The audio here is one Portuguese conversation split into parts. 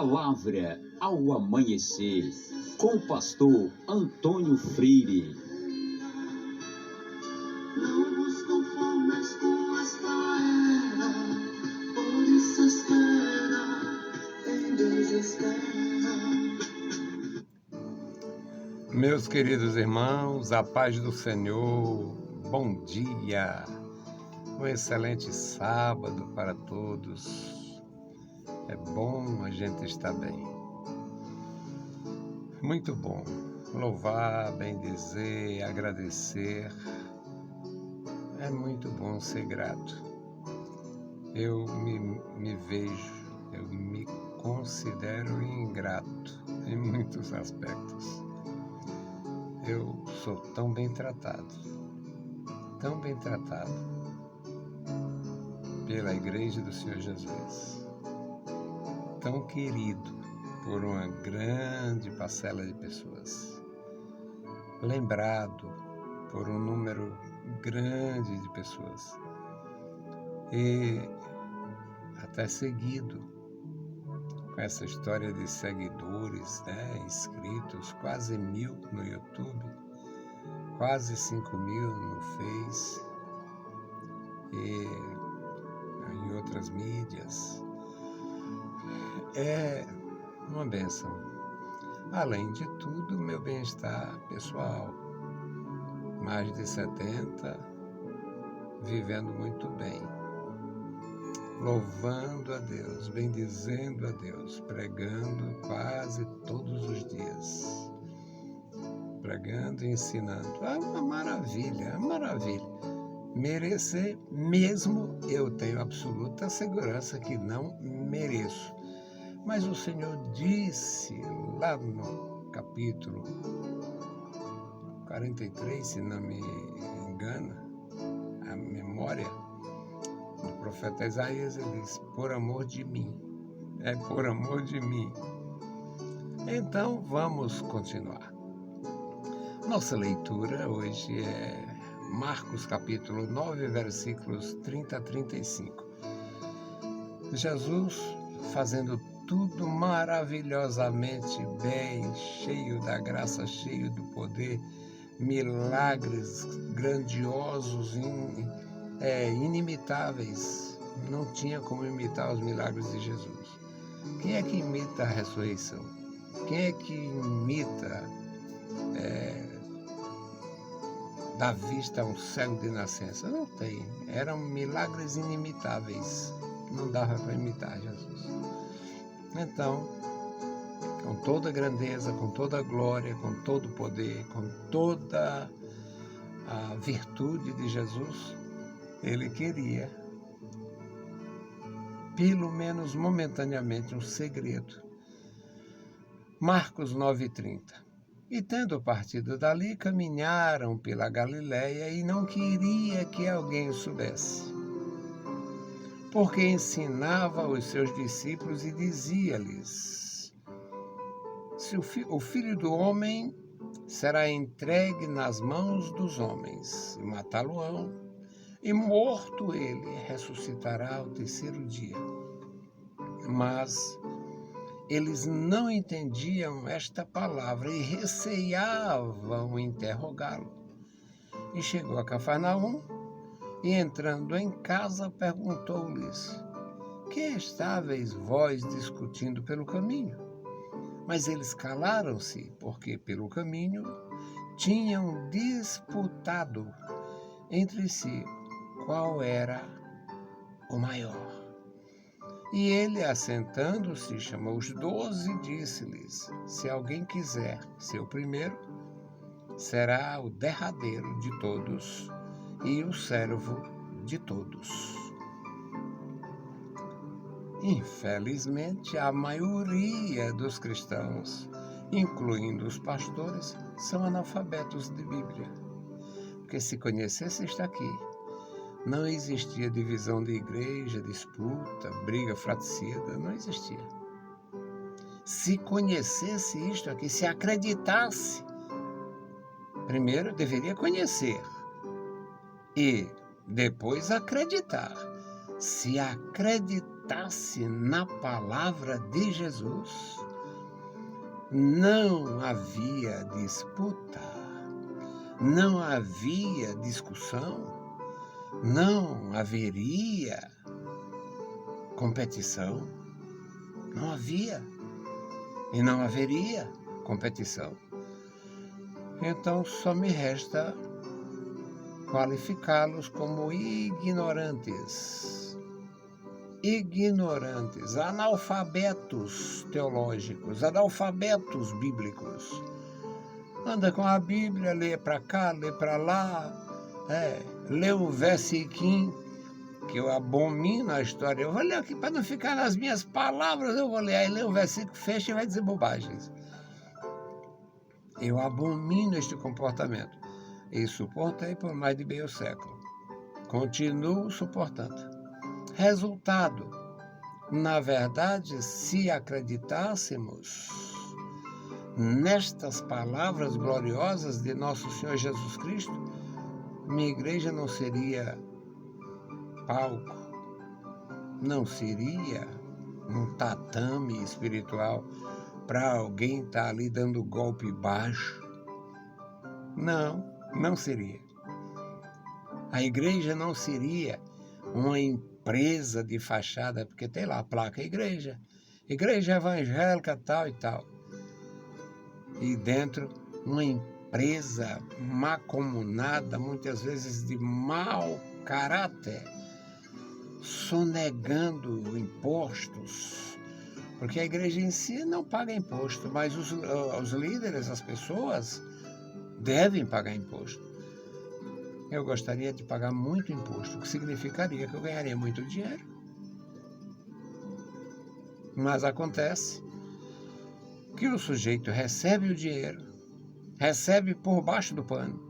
Palavra ao Amanhecer, com o pastor Antônio Freire. Não vos conformes com esta era, por isso espera, em Deus espera. Meus queridos irmãos, a paz do Senhor, bom dia, um excelente sábado para todos. É bom a gente estar bem, muito bom, louvar, bendizer, agradecer, é muito bom ser grato. Eu me vejo, eu me considero ingrato em muitos aspectos. Eu sou tão bem tratado pela Igreja do Senhor Jesus, tão querido por uma grande parcela de pessoas, lembrado por um número grande de pessoas e até seguido com essa história de seguidores, inscritos, quase 1.000 no YouTube, quase 5.000 no Face e em outras mídias. É uma bênção. Além de tudo, meu bem-estar pessoal. Mais de 70, vivendo muito bem. Louvando a Deus, bendizendo a Deus, pregando quase todos os dias. Pregando e ensinando. É uma maravilha, Merecer mesmo, eu tenho absoluta segurança que não mereço. Mas o Senhor disse lá no capítulo 43, se não me engana a memória, do profeta Isaías, ele diz, por amor de mim. É por amor de mim. Então, vamos continuar. Nossa leitura hoje é Marcos capítulo 9, versículos 30 a 35. Jesus fazendo tudo maravilhosamente bem, cheio da graça, cheio do poder, milagres grandiosos, inimitáveis. Não tinha como imitar os milagres de Jesus. Quem é que imita a ressurreição? Quem é que imita dar vista a um cego de nascença? Não tem. Eram milagres inimitáveis. Não dava para imitar Jesus. Então, com toda a grandeza, com toda a glória, com todo o poder, com toda a virtude de Jesus, ele queria, pelo menos momentaneamente, um segredo. Marcos 9:30. E tendo partido dali, caminharam pela Galiléia e não queria que alguém soubesse, porque ensinava os seus discípulos e dizia-lhes, o Filho do Homem será entregue nas mãos dos homens, e matá-lo-ão, e morto ele, ressuscitará ao terceiro dia. Mas eles não entendiam esta palavra e receavam interrogá-lo. E chegou a Cafarnaum, e entrando em casa, perguntou-lhes, que estáveis vós discutindo pelo caminho? Mas eles calaram-se, porque pelo caminho tinham disputado entre si qual era o maior. E ele, assentando-se, chamou os 12 e disse-lhes, se alguém quiser ser o primeiro, será o derradeiro de todos e o servo de todos. Infelizmente, a maioria dos cristãos, incluindo os pastores, são analfabetos de Bíblia. Porque se conhecesse isto aqui, não existia divisão de igreja, disputa, briga fratricida, não existia. Se conhecesse isto aqui, se acreditasse, primeiro deveria conhecer e depois acreditar. se acreditasse na palavra de Jesus, não havia disputa, não havia discussão, não haveria competição, não havia e não haveria competição. Então só me resta qualificá-los como ignorantes, analfabetos teológicos, analfabetos bíblicos. Anda com a Bíblia, lê para cá, lê para lá, lê um versiquinho, que eu abomino a história. Eu vou ler aqui para não ficar nas minhas palavras, eu vou ler. Aí lê um versículo, fecha e vai dizer bobagens. Eu abomino este comportamento. E suportei por mais de meio século. Continuo suportando. Resultado: na verdade, se acreditássemos nestas palavras gloriosas de nosso Senhor Jesus Cristo, minha igreja não seria palco, não seria um tatame espiritual para alguém estar ali dando golpe baixo. Não seria. A igreja não seria uma empresa de fachada, porque tem lá a placa igreja evangélica tal e tal. E dentro uma empresa macomunada, muitas vezes de mau caráter, sonegando impostos, porque a igreja em si não paga imposto, mas os líderes, as pessoas, devem pagar imposto. Eu gostaria de pagar muito imposto, o que significaria que eu ganharia muito dinheiro. Mas acontece que o sujeito recebe o dinheiro, recebe por baixo do pano,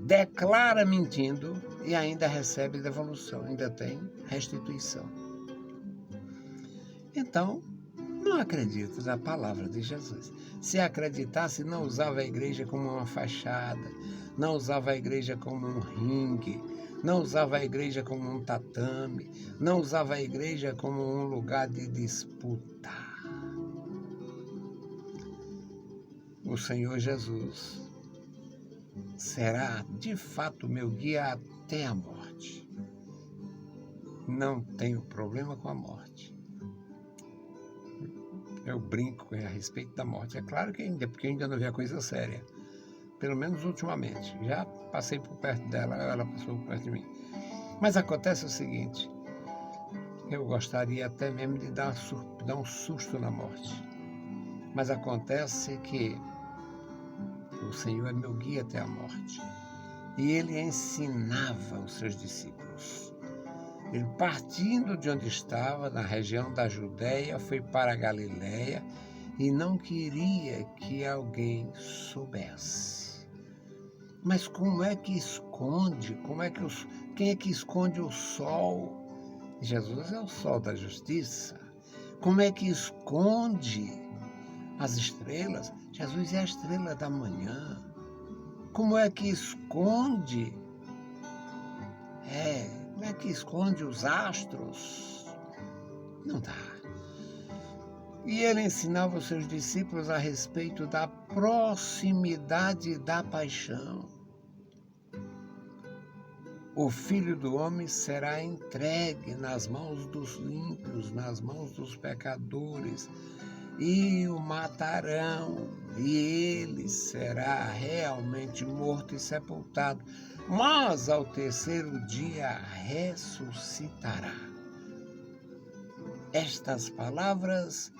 declara mentindo e ainda recebe devolução, ainda tem restituição. Então, não acredito na palavra de Jesus. Se acreditasse, não usava a igreja como uma fachada, não usava a igreja como um ringue, não usava a igreja como um tatame, não usava a igreja como um lugar de disputa. O Senhor Jesus será, de fato, meu guia até a morte. Não tenho problema com a morte. Eu brinco a respeito da morte. É claro que ainda, porque ainda não vi a coisa séria. Pelo menos ultimamente. Já passei por perto dela, ela passou por perto de mim. Mas acontece o seguinte. Eu gostaria até mesmo de dar um susto na morte. Mas acontece que o Senhor é meu guia até a morte. E Ele ensinava os seus discípulos. Ele, partindo de onde estava, na região da Judéia, foi para a Galiléia e não queria que alguém soubesse. Mas como é que esconde? Quem é que esconde o sol? Jesus é o sol da justiça. Como é que esconde as estrelas? Jesus é a estrela da manhã. Como é que esconde? Como é que esconde os astros? Não dá. E ele ensinava os seus discípulos a respeito da proximidade da paixão. O Filho do Homem será entregue nas mãos dos ímpios, nas mãos dos pecadores, e o matarão, e ele será realmente morto e sepultado, mas ao terceiro dia ressuscitará. Estas palavras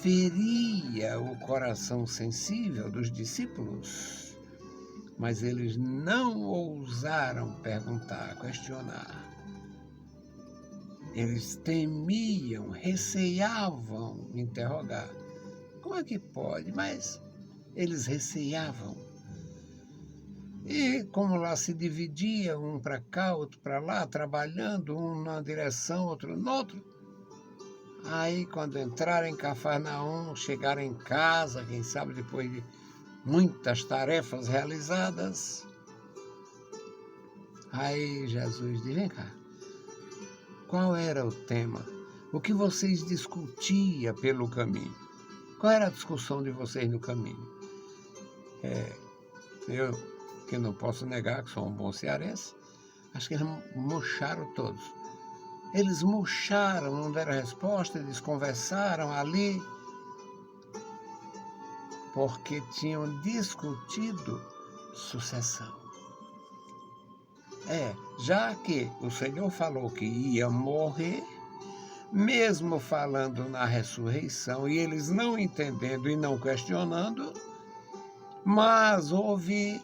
feriam o coração sensível dos discípulos, mas eles não ousaram perguntar, questionar. Eles temiam, receavam interrogar. Como é que pode? Mas eles receavam. E como lá se dividia, um para cá, outro para lá, trabalhando, um na direção, outro noutra. Aí, quando entraram em Cafarnaum, chegaram em casa, quem sabe depois de muitas tarefas realizadas, aí Jesus diz, vem cá, Qual era o tema? O que vocês discutiam pelo caminho? Qual era a discussão de vocês no caminho? Eu, que não posso negar que sou um bom cearense, acho que eles murcharam todos. Eles murcharam, não deram resposta, eles conversaram ali, porque tinham discutido sucessão. Já que o Senhor falou que ia morrer, mesmo falando na ressurreição, e eles não entendendo e não questionando, mas houve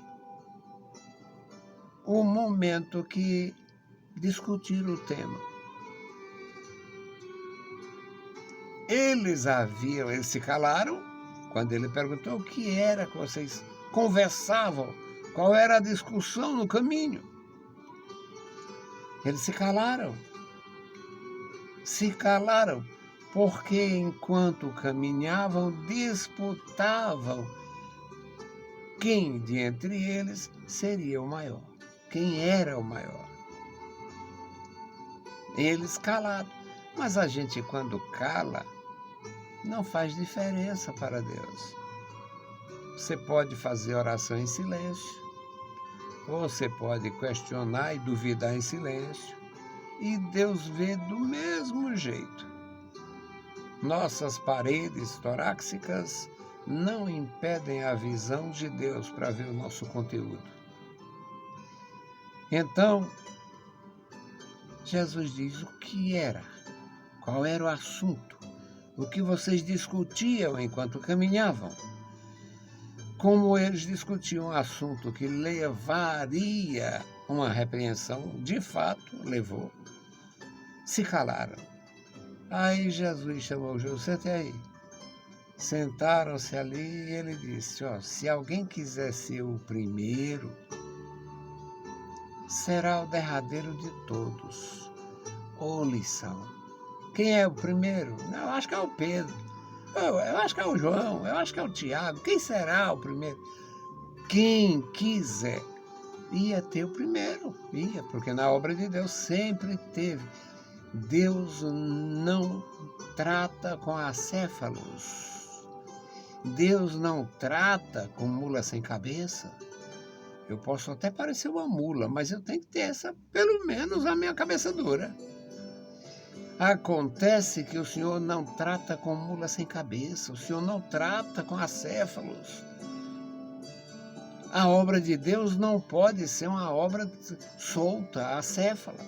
um momento que discutiram o tema. Eles se calaram quando ele perguntou o que era que vocês conversavam, qual era a discussão no caminho. Eles se calaram, porque enquanto caminhavam, disputavam quem de entre eles seria o maior, quem era o maior. Eles calados. Mas a gente, quando cala, não faz diferença para Deus. Você pode fazer oração em silêncio, ou você pode questionar e duvidar em silêncio, e Deus vê do mesmo jeito. Nossas paredes torácicas não impedem a visão de Deus para ver o nosso conteúdo. Então, Jesus diz o que era, qual era o assunto, o que vocês discutiam enquanto caminhavam. Como eles discutiam um assunto que levaria uma repreensão, de fato levou, se calaram. Aí Jesus chamou José até aí. Sentaram-se ali e ele disse, se alguém quiser ser o primeiro, será o derradeiro de todos. Ô lição. Quem é o primeiro? Eu acho que é o Pedro. Eu acho que é o João. Eu acho que é o Tiago. Quem será o primeiro? Quem quiser ia ter o primeiro. Ia, porque na obra de Deus sempre teve. Deus não trata com acéfalos. Deus não trata com mula sem cabeça. Eu posso até parecer uma mula, mas eu tenho que ter pelo menos a minha cabeça dura. Acontece que o Senhor não trata com mula sem cabeça, o Senhor não trata com acéfalos. A obra de Deus não pode ser uma obra solta, acéfala.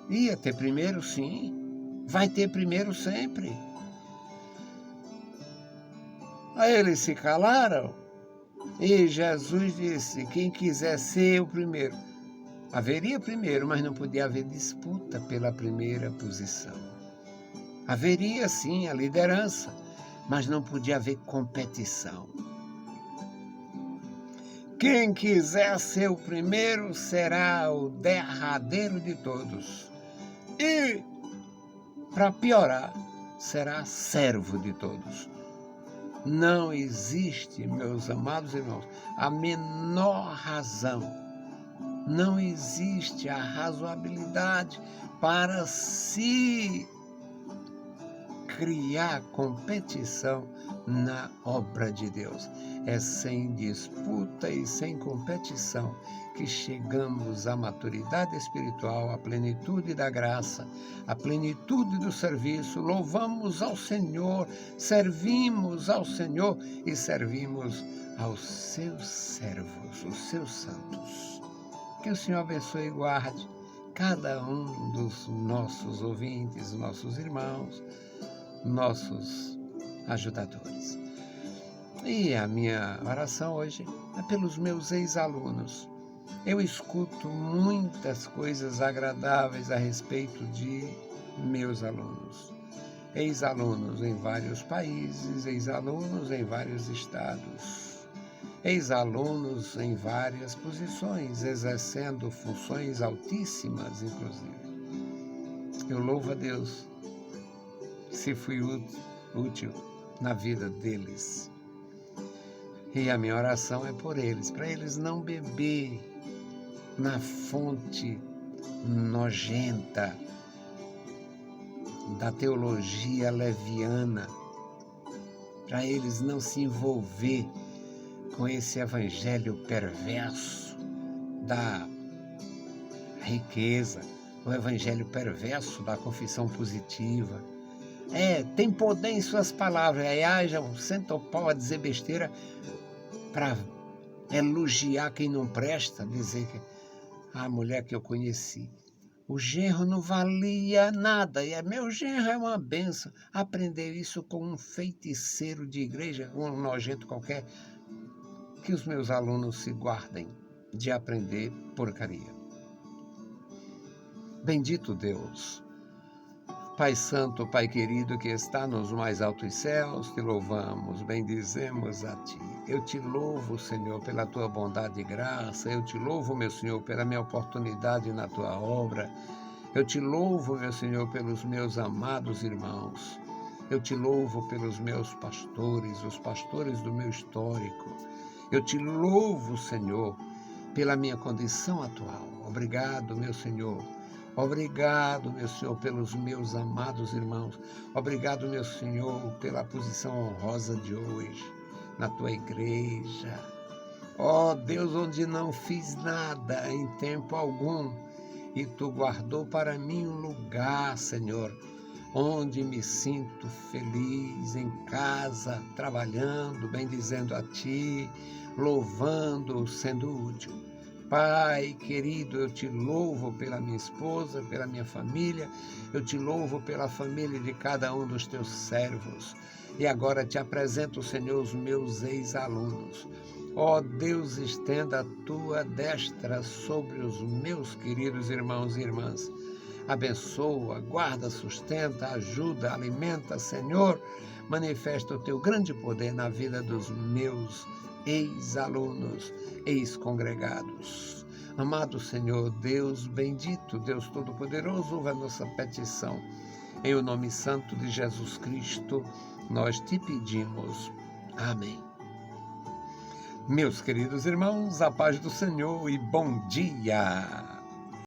Ia ter primeiro, sim. Vai ter primeiro sempre. Aí eles se calaram e Jesus disse, quem quiser ser o primeiro. Haveria primeiro, mas não podia haver disputa pela primeira posição. Haveria sim a liderança, mas não podia haver competição. Quem quiser ser o primeiro será o derradeiro de todos. E, para piorar, será servo de todos. Não existe, meus amados irmãos, a menor razão, não existe a razoabilidade para se criar competição na obra de Deus. É sem disputa e sem competição que chegamos à maturidade espiritual, à plenitude da graça, à plenitude do serviço. Louvamos ao Senhor, servimos ao Senhor e servimos aos seus servos, os seus santos. Que o Senhor abençoe e guarde cada um dos nossos ouvintes, nossos irmãos, nossos ajudadores. E a minha oração hoje é pelos meus ex-alunos. Eu escuto muitas coisas agradáveis a respeito de meus alunos. Ex-alunos em vários países, ex-alunos em vários estados, ex-alunos em várias posições, exercendo funções altíssimas, inclusive. Eu louvo a Deus se fui útil na vida deles. E a minha oração é por eles, para eles não beber na fonte nojenta da teologia leviana, para eles não se envolver com esse evangelho perverso da riqueza, o evangelho perverso da confissão positiva. Tem poder em suas palavras, aí haja um centopau a dizer besteira para elogiar quem não presta, dizer que a mulher que eu conheci, o genro não valia nada, e meu genro é uma benção. Aprender isso com um feiticeiro de igreja, um nojento qualquer, que os meus alunos se guardem de aprender porcaria. Bendito Deus, Pai Santo, Pai querido que está nos mais altos céus, te louvamos, bendizemos a Ti. Eu te louvo, Senhor, pela Tua bondade e graça. Eu te louvo, meu Senhor, pela minha oportunidade na Tua obra. Eu te louvo, meu Senhor, pelos meus amados irmãos. Eu te louvo pelos meus pastores, os pastores do meu histórico. Eu te louvo, Senhor, pela minha condição atual. Obrigado, meu Senhor. Obrigado, meu Senhor, pelos meus amados irmãos. Obrigado, meu Senhor, pela posição honrosa de hoje na Tua igreja. Ó Deus, onde não fiz nada em tempo algum, e Tu guardou para mim um lugar, Senhor, onde me sinto feliz, em casa, trabalhando, bendizendo a Ti, louvando, sendo útil. Pai querido, eu te louvo pela minha esposa, pela minha família, eu te louvo pela família de cada um dos teus servos. E agora te apresento, Senhor, os meus ex-alunos. Ó Deus, estenda a tua destra sobre os meus queridos irmãos e irmãs. Abençoa, guarda, sustenta, ajuda, alimenta, Senhor. Manifesta o teu grande poder na vida dos meus ex-alunos, ex-congregados. Amado Senhor, Deus bendito, Deus Todo-Poderoso, ouve a nossa petição. Em o nome santo de Jesus Cristo, nós te pedimos. Amém. Meus queridos irmãos, a paz do Senhor e bom dia!